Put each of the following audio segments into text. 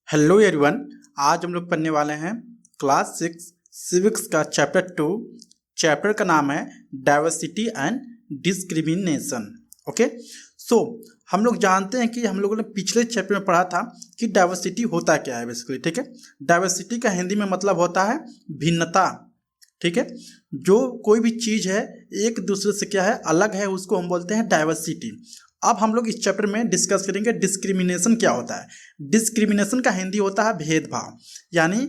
Hello everyone. आज हम लोग पढ़ने वाले हैं क्लास 6 सिविक्स का चैप्टर 2। चैप्टर का नाम है डाइवर्सिटी एंड डिस्क्रिमिनेशन। ओके, सो हम लोग जानते हैं कि हम लोगों ने पिछले चैप्टर में पढ़ा था कि डाइवर्सिटी होता क्या है बेसिकली। ठीक है, डाइवर्सिटी का हिंदी में मतलब होता है भिन्नता। ठीक है, जो कोई भी चीज़ है एक दूसरे से क्या है अलग है, उसको हम बोलते हैं डाइवर्सिटी। अब हम लोग इस चैप्टर में डिस्कस करेंगे डिस्क्रिमिनेशन क्या होता है। डिस्क्रिमिनेशन का हिंदी होता है भेदभाव, यानी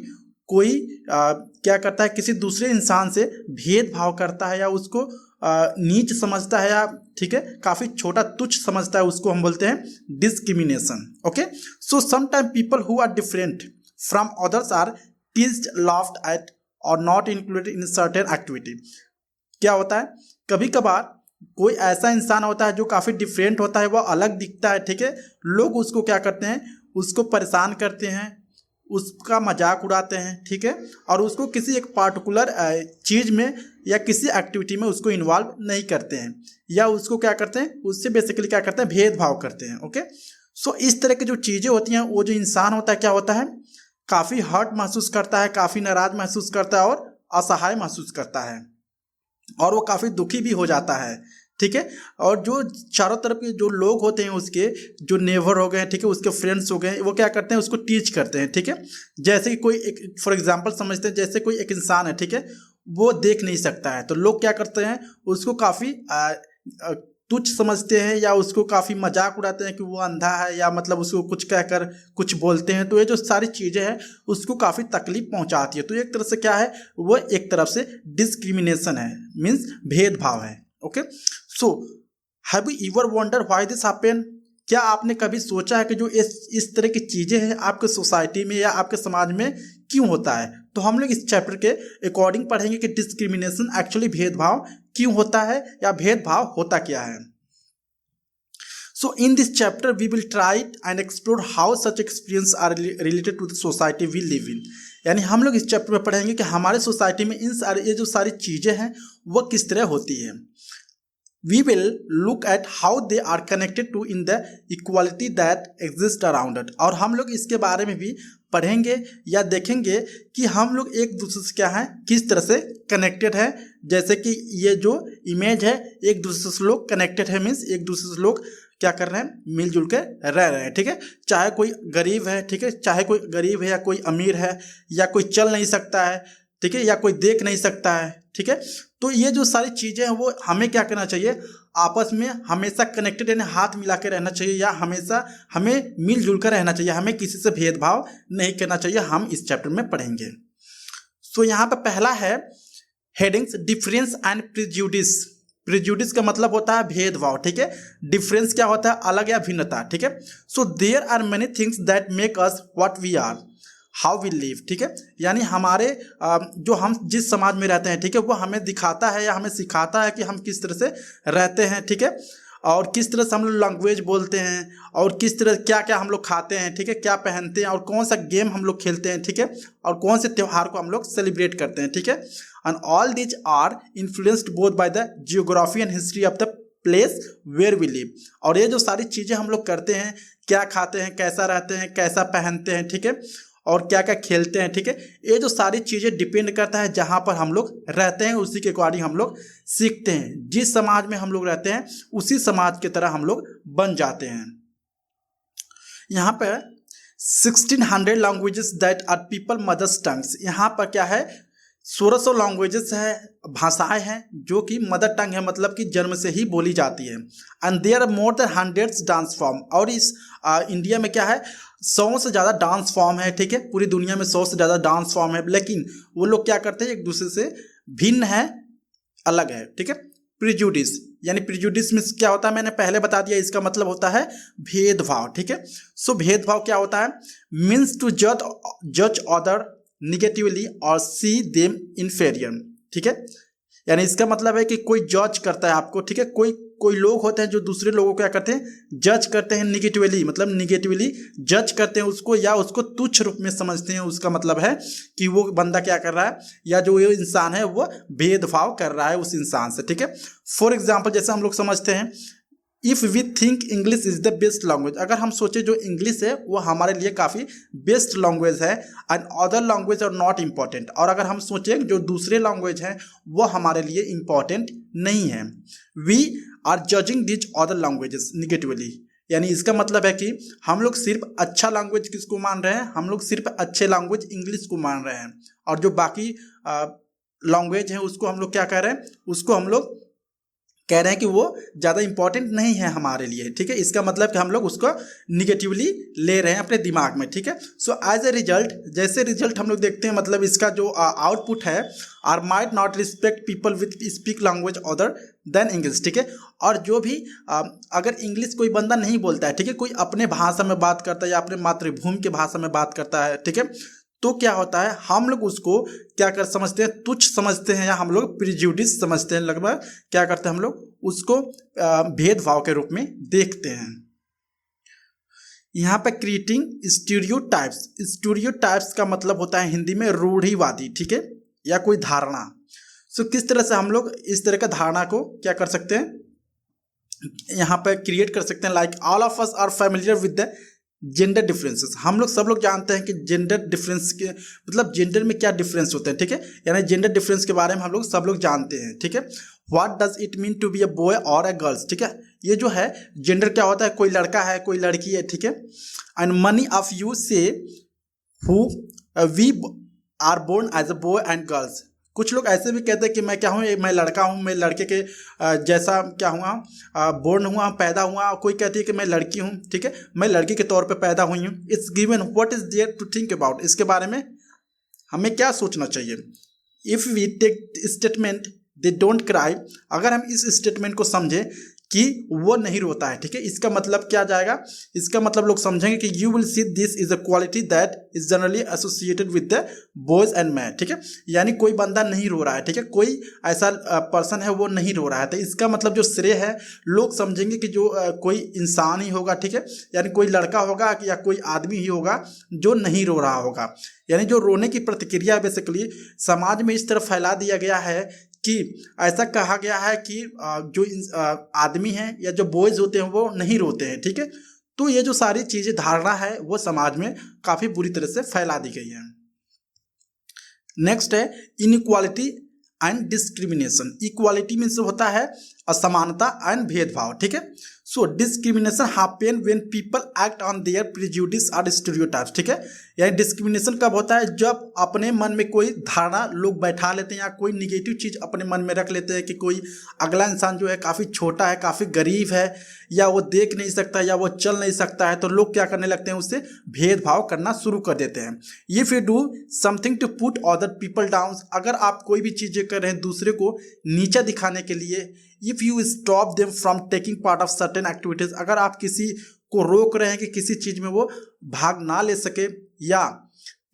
कोई क्या करता है, किसी दूसरे इंसान से भेदभाव करता है या उसको नीच समझता है या ठीक है काफ़ी छोटा तुच्छ समझता है, उसको हम बोलते हैं discrimination. Okay, so sometime people who are different from others are teased, laughed at और not included in certain activity. क्या होता है, कभी कभार कोई ऐसा इंसान होता है जो काफ़ी डिफरेंट होता है, वो अलग दिखता है। ठीक है, लोग उसको क्या करते हैं, उसको परेशान करते हैं, उसका मजाक उड़ाते हैं। ठीक है, और उसको किसी एक पार्टिकुलर चीज़ में या किसी एक्टिविटी में उसको इन्वॉल्व नहीं करते हैं, या उसको क्या करते हैं, उससे बेसिकली क्या करते हैं, भेदभाव करते हैं। ओके, सो इस तरह की जो चीज़ें होती हैं, वो जो इंसान होता है क्या होता है, काफ़ी हर्ट महसूस करता है, काफ़ी नाराज महसूस करता है और असहाय महसूस करता है, और वो काफ़ी दुखी भी हो जाता है। ठीक है, और जो चारों तरफ के जो लोग होते हैं, उसके जो नेबर हो गए, ठीक है, उसके फ्रेंड्स हो गए, वो क्या करते हैं, उसको टीच करते हैं। ठीक है, जैसे कि कोई एक फॉर एग्जांपल समझते हैं, जैसे कोई एक इंसान है, ठीक है, वो देख नहीं सकता है, तो लोग क्या करते हैं, उसको काफ़ी तुच्छ समझते हैं या उसको काफ़ी मजाक उड़ाते हैं कि वो अंधा है, या मतलब उसको कुछ कहकर कुछ बोलते हैं। तो ये जो सारी चीज़ें हैं उसको काफ़ी तकलीफ पहुंचाती है। तो एक तरह से क्या है, वो एक तरफ से डिस्क्रिमिनेशन है, मीन्स भेदभाव है। Okay, so have you ever wonder why this happen. क्या आपने कभी सोचा है कि जो इस तरह की चीज़ें हैं आपके सोसाइटी में या आपके समाज में क्यों होता है। तो हम लोग इस चैप्टर के अकॉर्डिंग पढ़ेंगे कि डिस्क्रिमिनेशन एक्चुअली भेदभाव क्यों होता है या भेदभाव होता क्या है। So in this chapter we will try and explore how such experiences are related to the society we live in। यानी हम लोग इस चैप्टर में पढ़ेंगे कि हमारे सोसाइटी में ये जो सारी चीज़ें हैं वो किस तरह होती है। We will look at how they are connected to in the equality that exists around it। और हम लोग इसके बारे में भी पढ़ेंगे या देखेंगे कि हम लोग एक दूसरे से क्या है, किस तरह से कनेक्टेड है। जैसे कि ये जो इमेज है, एक दूसरे से लोग कनेक्टेड है, मीन्स एक दूसरे से लोग क्या कर रहे हैं, मिलजुल के रह रहे हैं। ठीक है, चाहे कोई गरीब है, ठीक है, चाहे कोई गरीब है या कोई अमीर है, या कोई चल नहीं सकता है, ठीक है, या कोई देख नहीं सकता है। ठीक है, तो ये जो सारी चीज़ें हैं वो हमें क्या करना चाहिए, आपस में हमेशा कनेक्टेड यानी हाथ मिला के रहना चाहिए, या हमेशा हमें मिलजुल कर रहना चाहिए, हमें किसी से भेदभाव नहीं करना चाहिए। हम इस चैप्टर में पढ़ेंगे। सो यहाँ पर पहला है headings difference and prejudice. Prejudice का मतलब होता है भेदभाव। ठीक है, डिफरेंस क्या होता है, अलग या भिन्नता। ठीक है, so there are many things that make us what we are, how we live. ठीक है, यानी हमारे जो हम जिस समाज में रहते हैं, ठीक है, वो हमें दिखाता है या हमें सिखाता है कि हम किस तरह से रहते हैं। ठीक है, और किस तरह से हम लोग लैंग्वेज बोलते हैं, और किस तरह क्या क्या हम लोग खाते हैं, ठीक है, क्या पहनते हैं, और कौन सा गेम हम लोग खेलते हैं, ठीक है, और कौन से त्यौहार को हम लोग सेलिब्रेट करते हैं। ठीक है, and all these are influenced both by the geography and history of the place where we live. और ये जो सारी चीज़ें हम लोग करते हैं, क्या खाते हैं, कैसा रहते हैं, कैसा पहनते हैं, ठीक है, और क्या क्या खेलते हैं, ठीक है, ये जो सारी चीज़ें डिपेंड करता है जहाँ पर हम लोग रहते हैं, उसी के अकॉर्डिंग हम लोग सीखते हैं। जिस समाज में हम लोग रहते हैं उसी समाज की तरह हम लोग बन जाते हैं। यहाँ पर 1600 languages that are people mothers tongues. यहाँ पर क्या है, 1600 लैंग्वेजेस है, भाषाएं हैं जो कि मदर टंग है, मतलब कि जन्म से ही बोली जाती है। And there are more than 100 dance form. और इस इंडिया में क्या है, 100 से ज़्यादा डांस फॉर्म है। ठीक है, पूरी दुनिया में 100 से ज़्यादा डांस फॉर्म है, लेकिन वो लोग क्या करते हैं, एक दूसरे से भिन्न है, अलग है। ठीक है, प्रिजुडिस यानी प्रिजुडिस में क्या होता है, मैंने पहले बता दिया, इसका मतलब होता है भेदभाव। ठीक है, सो भेदभाव क्या होता है, मीन्स टू जज अदर निगेटिवली और सी देम इन्फेरियर। ठीक है, यानी इसका मतलब है कि कोई जज करता है आपको। ठीक है, कोई लोग होते हैं जो दूसरे लोगों को क्या करते हैं, जज करते हैं निगेटिवली, मतलब निगेटिवली जज करते हैं उसको, या उसको तुच्छ रूप में समझते हैं। उसका मतलब है कि वो बंदा क्या कर रहा है, या जो ये इंसान है वो भेदभाव कर रहा है उस इंसान से। ठीक है, फॉर एग्जाम्पल जैसे हम लोग समझते हैं if we think English is the best language, अगर हम सोचें जो इंग्लिश है वो हमारे लिए काफ़ी बेस्ट लैंग्वेज है, and other language are not important, और अगर हम सोचें जो दूसरे लैंग्वेज हैं वो हमारे लिए इम्पॉर्टेंट नहीं है, we are judging these other languages negatively, यानी इसका मतलब है कि हम लोग सिर्फ अच्छा लैंग्वेज किसको मान रहे हैं, हम लोग सिर्फ अच्छे लैंग्वेज इंग्लिश को मान रहे हैं, और जो बाकी लैंग्वेज है उसको हम लोग क्या कह रहे हैं, उसको हम लोग कह रहे हैं कि वो ज़्यादा इंपॉर्टेंट नहीं है हमारे लिए, ठीक है। इसका मतलब कि हम लोग उसको निगेटिवली ले रहे हैं अपने दिमाग में, ठीक है। सो एज ए रिजल्ट, जैसे रिजल्ट हम लोग देखते हैं, मतलब इसका जो आउटपुट है, are might not respect people with speak language other than English, ठीक है। और जो भी अगर इंग्लिश कोई बंदा नहीं बोलता है, ठीक है, कोई अपने भाषा में बात करता है या अपने मातृभूमि के भाषा में बात करता है, ठीक है, तो क्या होता है, हम लोग उसको क्या कर समझते हैं, तुच्छ समझते हैं, या हम लोग प्रिजुडिस समझते हैं, लगभग क्या करते हैं हम लोग उसको भेदभाव के रूप में देखते हैं। यहाँ पे क्रिएटिंग स्टीरियोटाइप्स, स्टीरियोटाइप्स का मतलब होता है हिंदी में रूढ़िवादी, ठीक है, या कोई धारणा। सो किस तरह से हम लोग इस तरह का धारणा को क्या कर सकते हैं, यहाँ पे क्रिएट कर सकते हैं, like all of us are familiar with the gender differences, हम लोग सब लोग जानते हैं कि जेंडर डिफरेंस के मतलब जेंडर में क्या डिफरेंस होते हैं, ठीक है, यानी जेंडर डिफरेंस के बारे में हम लोग सब लोग जानते हैं, ठीक है। What does it mean to be a boy और अ गर्ल्स, ठीक है, ये जो है जेंडर क्या होता है, कोई लड़का है कोई लड़की है, ठीक है। And many of you say who we are born as a boy and girls, कुछ लोग ऐसे भी कहते हैं कि मैं क्या हूँ, मैं लड़का हूँ, मैं लड़के के जैसा क्या हुआ, बोर्न हुआ, पैदा हुआ, कोई कहती है कि मैं लड़की हूँ, ठीक है, मैं लड़की के तौर पे पैदा हुई हूँ। It's given, what is there to think about, इसके बारे में हमें क्या सोचना चाहिए। If we take statement they don't cry, अगर हम इस स्टेटमेंट को समझें कि वो नहीं रोता है, ठीक है, इसका मतलब क्या जाएगा, इसका मतलब लोग समझेंगे कि you will see this is a quality that is generally associated with the boys and man, ठीक है, यानी कोई बंदा नहीं रो रहा है, ठीक है, कोई ऐसा पर्सन है वो नहीं रो रहा है, तो इसका मतलब जो श्रेय है लोग समझेंगे कि जो कोई इंसान ही होगा, ठीक है, यानी कोई लड़का होगा या कोई आदमी ही होगा जो नहीं रो रहा होगा, यानी जो रोने की प्रतिक्रिया बेसिकली समाज में इस तरह फैला दिया गया है कि ऐसा कहा गया है कि जो आदमी हैं या जो बॉयज़ होते हैं वो नहीं रोते हैं, ठीक है। तो ये जो सारी चीज़ें धारणा है वो समाज में काफ़ी बुरी तरह से फैला दी गई है। नेक्स्ट है inequality and discrimination. Equality means होता है असमानता एंड भेदभाव, ठीक है। So discrimination happen when people act on their prejudice और स्टीरियोटाइप्स, ठीक है, यानी डिस्क्रिमिनेशन कब होता है, जब अपने मन में कोई धारणा लोग बैठा लेते हैं या कोई निगेटिव चीज़ अपने मन में रख लेते हैं कि कोई अगला इंसान जो है काफ़ी छोटा है, काफ़ी गरीब है, या वो देख नहीं सकता या वो चल नहीं सकता है, तो लोग क्या करने लगते हैं, उससे भेदभाव करना शुरू कर देते हैं। If you do something to put other people down, अगर आप कोई भी चीज़ें कर रहे हैं दूसरे को नीचा दिखाने के लिए, if you stop them from taking part of certain activities, अगर आप किसी को रोक रहे हैं कि किसी चीज़ में वो भाग ना ले सके, या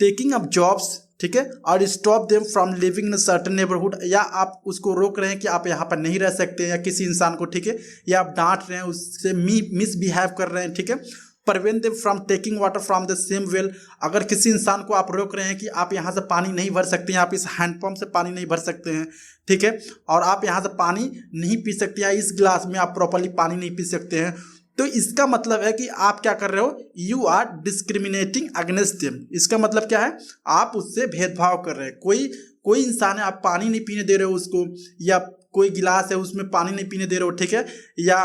टेकिंग अप जॉब्स, ठीक है, और stop them from living in certain neighbourhood, या आप उसको रोक रहे हैं कि आप यहाँ पर नहीं रह सकते, या किसी इंसान को, ठीक है, या आप डांट रहे हैं, उससे मिसबिहेव कर रहे हैं, ठीक है। Prevent them from taking water from the same well, अगर किसी इंसान को आप रोक रहे हैं कि आप यहाँ से पानी नहीं भर सकते हैं, आप इस हैंडपम्प से पानी नहीं भर सकते हैं, ठीक है, और आप यहाँ से पानी नहीं पी सकते हैं, इस गिलास में आप प्रॉपरली पानी नहीं पी सकते हैं, तो इसका मतलब है कि आप क्या कर रहे हो, you are discriminating against them. इसका मतलब क्या है, आप उससे भेदभाव कर रहे हैं। कोई इंसान है, आप पानी नहीं पीने दे रहे हो उसको, या कोई गिलास है उसमें पानी नहीं पीने दे रहे हो, ठीक है, या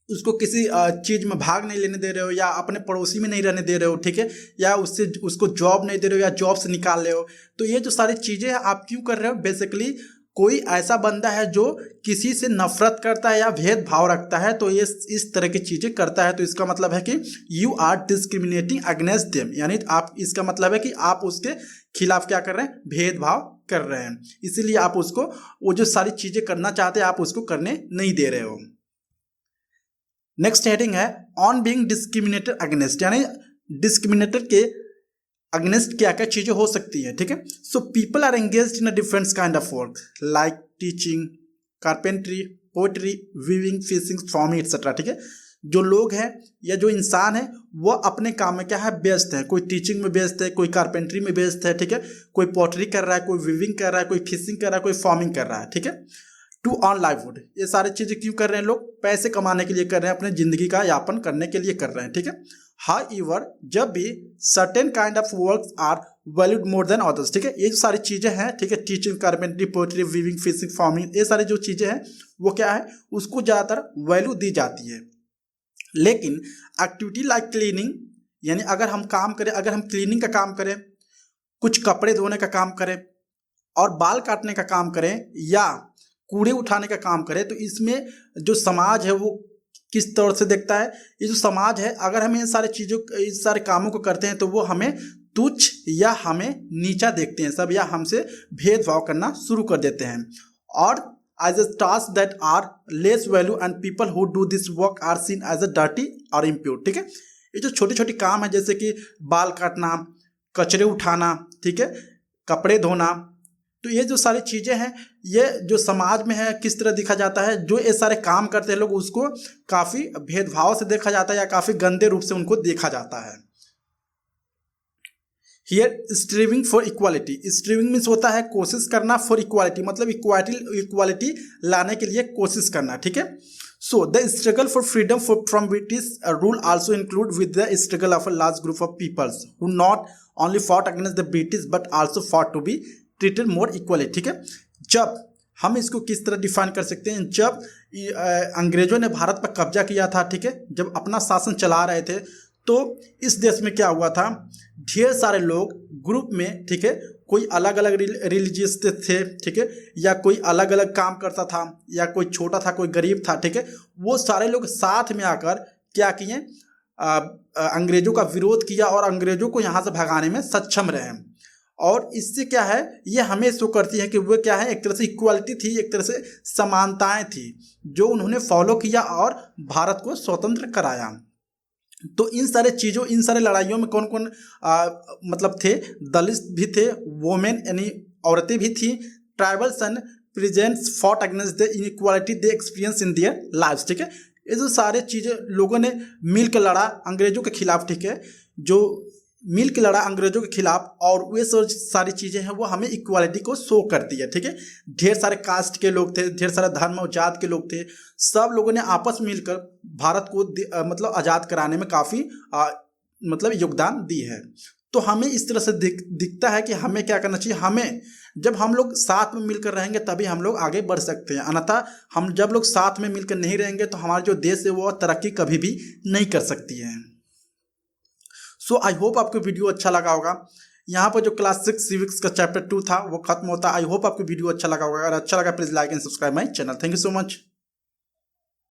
उसको किसी चीज़ में भाग नहीं लेने दे रहे हो, या अपने पड़ोसी में नहीं रहने दे रहे हो, ठीक है, या उसको जॉब नहीं दे रहे हो, या जॉब से निकाल रहे हो, तो ये जो सारी चीज़ें हैं आप क्यों कर रहे हो, बेसिकली कोई ऐसा बंदा है जो किसी से नफरत करता है या भेदभाव रखता है, तो ये इस तरह की चीज़ें करता है, तो इसका मतलब है कि you are discriminating against them, यानी आप, इसका मतलब है कि आप उसके खिलाफ क्या कर रहे हैं, भेदभाव कर रहे हैं, इसीलिए आप उसको वो जो सारी चीज़ें करना चाहते हैं आप उसको करने नहीं दे रहे हो। नेक्स्ट हेडिंग है ऑन बीइंग डिस्क्रिमिनेटेड अगेंस्ट, यानी डिस्क्रिमिनेटेड के अगेंस्ट क्या क्या चीज़ें हो सकती है, ठीक है। So people are engaged in a different kind of work like teaching, carpentry, poetry, weaving, fishing, farming etcetera, ठीक है। जो लोग हैं या जो इंसान है वो अपने काम में क्या है, व्यस्त है, कोई टीचिंग में व्यस्त है, कोई कारपेंट्री में व्यस्त है, ठीक है, कोई पोएट्री कर रहा है, कोई वीविंग कर रहा है, कोई फिशिंग कर रहा है, कोई फार्मिंग कर रहा है, ठीक है। To earn livelihood. ये सारी चीज़ें क्यों कर रहे हैं लोग? पैसे कमाने के लिए कर रहे हैं, अपने ज़िंदगी का यापन करने के लिए कर रहे हैं, ठीक है। हाउएवर जब भी certain kind of works are valued more than others, ठीक है, ये जो सारी चीज़ें हैं, ठीक है, teaching, carpentry, poetry, weaving, fishing, farming, ये सारी जो चीज़ें हैं वो क्या है, उसको ज़्यादातर वैल्यू दी जाती है। लेकिन एक्टिविटी लाइक क्लीनिंग, यानी अगर हम काम करें, अगर हम क्लीनिंग का काम करें, कुछ कपड़े धोने का काम करें और बाल काटने का काम करें या कूड़े उठाने का काम करें, तो इसमें जो समाज है वो किस तरह से देखता है? ये जो समाज है, अगर हम इन सारे चीज़ों, इस सारे कामों को करते हैं तो वो हमें तुच्छ या हमें नीचा देखते हैं सब, या हमसे भेदभाव करना शुरू कर देते हैं। और as a task that are less value and people who do this work are seen as a dirty और इम्प्योर, ठीक है। ये जो छोटे छोटे काम है, जैसे कि बाल काटना, कचरे उठाना, ठीक है, कपड़े धोना, तो ये जो सारी चीज़ें हैं, ये जो समाज में है किस तरह देखा जाता है, जो ये सारे काम करते हैं लोग उसको काफ़ी भेदभाव से देखा जाता है या काफ़ी गंदे रूप से उनको देखा जाता है। हियर स्ट्रीविंग फॉर इक्वालिटी, स्ट्रीविंग मीन्स होता है कोशिश करना, फॉर इक्वालिटी मतलब इक्वालिटी लाने के लिए कोशिश करना, ठीक है। So the struggle for freedom from British rule also include with the struggle of a large group of peoples who not only fought against the British but also fought to be treated more equally, ठीक है। जब हम इसको किस तरह define कर सकते हैं, जब अंग्रेजों ने भारत पर कब्जा किया था, ठीक है, जब अपना शासन चला रहे थे, तो इस देश में क्या हुआ था, ढेर सारे लोग ग्रुप में, ठीक है, कोई अलग अलग रिलीजियस थे, ठीक है, या कोई अलग अलग काम करता था, या कोई छोटा था, कोई गरीब था, ठीक है, वो सारे लोग साथ में आकर क्या किए, अंग्रेजों का विरोध किया और अंग्रेजों को यहाँ से भगाने में सक्षम रहे। और इससे क्या है, ये हमें शो करती है कि वो क्या है, एक तरह से इक्वालिटी थी, एक तरह से समानताएं थी जो उन्होंने फॉलो किया और भारत को स्वतंत्र कराया। तो इन सारे चीज़ों, इन सारे लड़ाइयों में कौन कौन मतलब थे, दलित भी थे, वोमेन यानी औरतें भी थी, tribals and presents fought against the inequality they experience in their lives, ठीक है। ये जो सारे चीज़ें लोगों ने मिल कर लड़ा अंग्रेजों के खिलाफ, ठीक है, जो मिल के लड़ा अंग्रेजों के खिलाफ, और वे सारी चीज़ें हैं वो हमें इक्वालिटी को शो करती है, ठीक है। ढेर सारे कास्ट के लोग थे, ढेर सारे धर्म और जात के लोग थे, सब लोगों ने आपस में मिलकर भारत को मतलब आज़ाद कराने में काफ़ी मतलब योगदान दी है। तो हमें इस तरह से दिखता है कि हमें क्या करना चाहिए, हमें जब हम लोग साथ में मिलकर रहेंगे तभी हम लोग आगे बढ़ सकते हैं, अन्यथा हम जब लोग साथ में मिलकर नहीं रहेंगे तो हमारा जो देश है वो तरक्की कभी भी नहीं कर सकती है। सो आई होप आपको वीडियो अच्छा लगा होगा। यहाँ पर जो क्लास 6 सिविक्स का चैप्टर 2 था वो खत्म होता है। आई होप आपको वीडियो अच्छा लगा होगा। अगर अच्छा लगा please like and subscribe my channel. Thank you so much.